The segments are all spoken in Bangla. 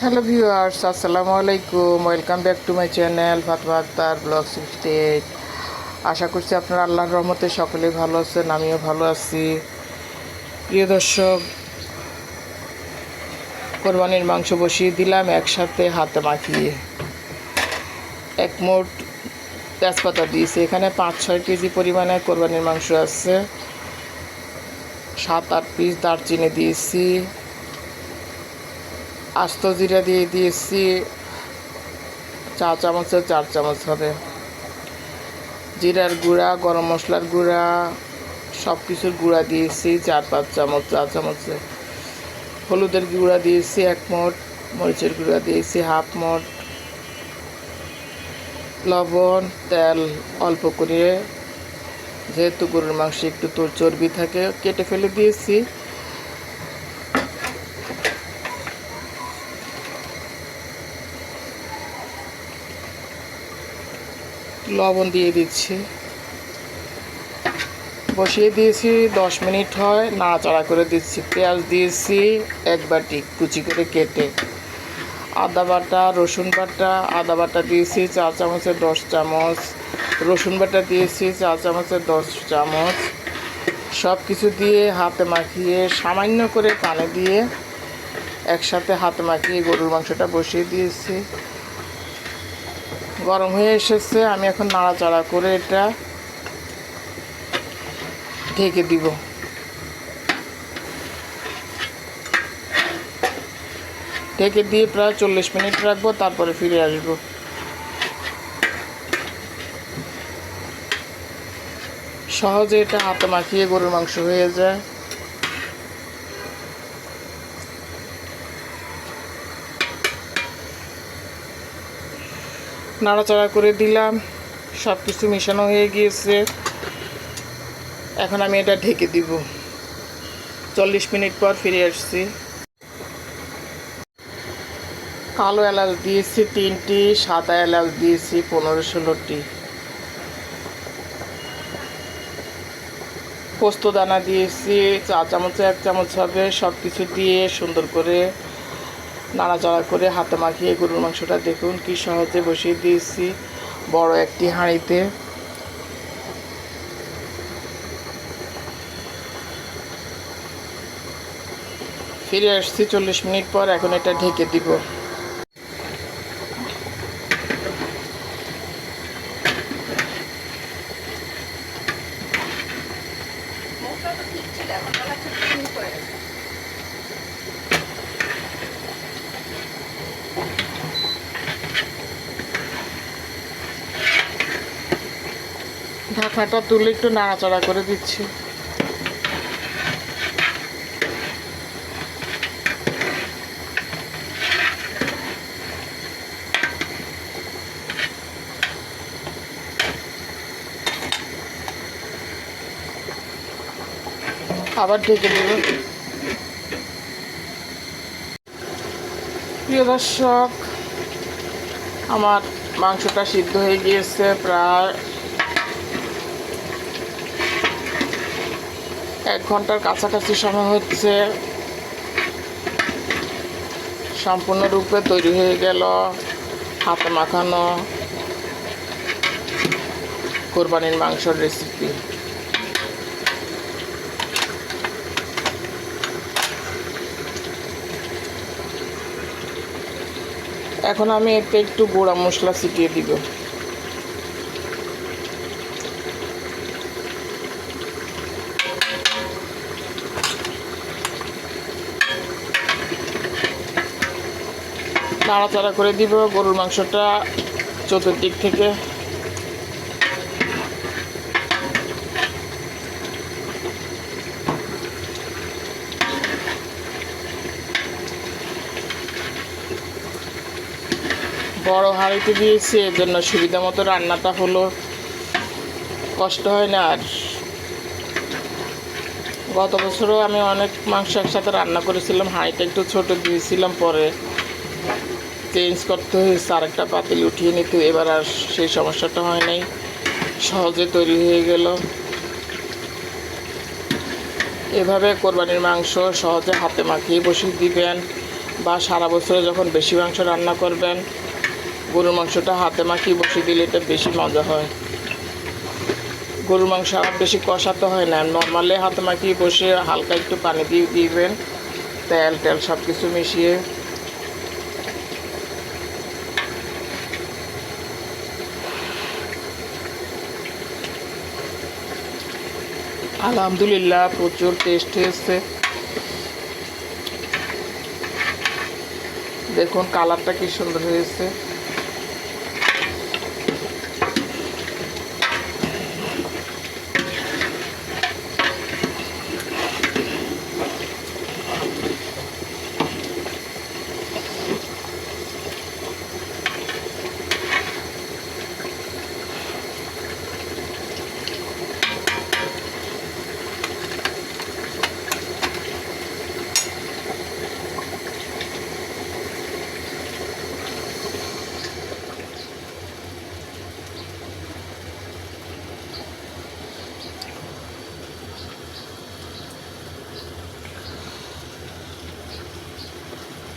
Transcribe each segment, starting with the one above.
হ্যালো ভিউয়ার্স, আসসালামু আলাইকুম। Welcome back to my channel Fatema Akter blog 68। আশা করছি আপনারা আল্লাহর রহমতে সকলেই ভালো আছেন, আমিও ভালো আছি। প্রিয় দর্শক, কোরবানির মাংস বসিয়ে দিলাম একসাথে হাতে মাখিয়ে। এক মোট তেজপাতা দিয়েছি, এখানে 5-6 কেজি পরিমাণে কোরবানির মাংস আছে। 7-8 পিস দারচিনি দিয়েছি, আস্ত জিরা দিয়ে দিয়েছি 4 চামচে 4 চামচ হবে। জিরার গুঁড়া, গরম মশলার গুঁড়া, সব কিছুর গুঁড়া দিয়েছি 4-5 চামচ, 4 চামচে। হলুদের গুঁড়া দিয়েছি 1 মোট, মরিচের গুঁড়া দিয়েছি 1/2 মোট, লবণ, তেল অল্প করে, যেহেতু গরুর মাংসে একটু চর্বি থাকে কেটে ফেলে দিয়েছি। লবণ দিয়ে দিচ্ছি, বসিয়ে দিয়েছি। 10 মিনিট হয়, নাড়াচাড়া করে দিচ্ছি। পেঁয়াজ দিয়েছি 1 বাটি কুচি করে কেটে। আদা বাটা, রসুন বাটা, আদা বাটা দিয়েছি 4 চামচে 10 চামচ, রসুন বাটা দিয়েছি 4 চামচে 10 চামচ। সব কিছু দিয়ে হাতে মাখিয়ে সামান্য করে পানি দিয়ে একসাথে হাতে মাখিয়ে গরুর মাংসটা বসিয়ে দিয়েছি। গরম হয়ে এসেছে, আমি এখন নাড়াচাড়া করে এটা ঢেকে দিব। ঢেকে দিয়ে প্রায় 40 মিনিট রাখবো, তারপরে ফিরে আসবো। সহজে এটা হাতে মাখিয়ে গরুর মাংস হয়ে যায়। নাড়াচাড়া করে দিলাম, সব কিছু মেশানো হয়ে গিয়েছে। এখন আমি এটা ঢেকে দিব। 40 মিনিট পর ফিরে আসছি। কালো এলাচ দিয়েছি 3টি, সাদা এলাচ দিয়েছি 15-16টি, পোস্ত দানা দিয়েছি 4 চামচে 1 চামচ হবে। সব কিছু দিয়ে সুন্দর করে নাড়াচাড়া করে হাতে মাখিয়ে গরুর মাংসটা দেখুন কি সহজে বসিয়ে দিয়েছি বড় একটি হাঁড়িতে। ফিরে আসছি 40 মিনিট পর, এখন এটা ঢেকে দিব। ঢাকনাটা তুলে একটু নাড়াচাড়া করে দিচ্ছি। আবার ঢেকে দেব। প্রিয় দর্শক, আমার মাংসটা সিদ্ধ হয়ে গিয়েছে, প্রায় 1 ঘন্টার কাছাকাছি সময় হচ্ছে। সম্পূর্ণরূপে তৈরি হয়ে গেল হাতে মাখানো কোরবানির মাংসের রেসিপি। এখন আমি এতে একটু গুঁড়া মশলা ছিটিয়ে দিব। নাড়াচাড়া করে দিব গরুর মাংসটা চতুর্দিক থেকে। বড় হাঁড়িতে দিয়েছি, এর জন্য সুবিধা মতো রান্নাটা হলো, কষ্ট হয় না। আর গত বছরও আমি অনেক মাংস একসাথে রান্না করেছিলাম, হাঁড়িটা একটু ছোট দিয়েছিলাম, পরে চেঞ্জ করতে হয়েছে, আরেকটা পাতিল উঠিয়ে নিতে। এবার আর সেই সমস্যাটা হয় নাই, সহজে তৈরি হয়ে গেল। এভাবে কোরবানির মাংস সহজে হাতে মাখিয়ে বসিয়ে দিবেন। বা সারা বছরে যখন বেশি মাংস রান্না করবেন, গরুর মাংসটা হাতে মাখিয়ে বসিয়ে দিলে এটা বেশি মজা হয়। গরুর মাংস আর বেশি কষাতে হয় না, নর্মালি হাতে মাখিয়ে বসে হালকা একটু পানি দিয়ে দিবেন, তেল টেল সব কিছু মিশিয়ে। আলহামদুলিল্লাহ প্রচুর টেস্ট হয়েছে। দেখুন কালারটা কি সুন্দর হয়েছে।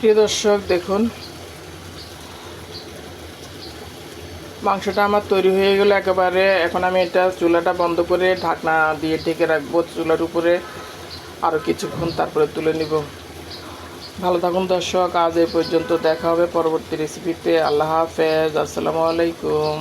প্রিয় দর্শক দেখুন মাংসটা আমার তৈরি হয়ে গেল একেবারে। এখন আমি এটা চুলাটা বন্ধ করে ঢাকনা দিয়ে ঢেকে রাখবো চুলার উপরে আরও কিছুক্ষণ, তারপরে তুলে নিব। ভালো থাকুন দর্শক, আজ এই পর্যন্ত, দেখা হবে পরবর্তী রেসিপিতে। আল্লাহ হাফেজ, আসসালামু আলাইকুম।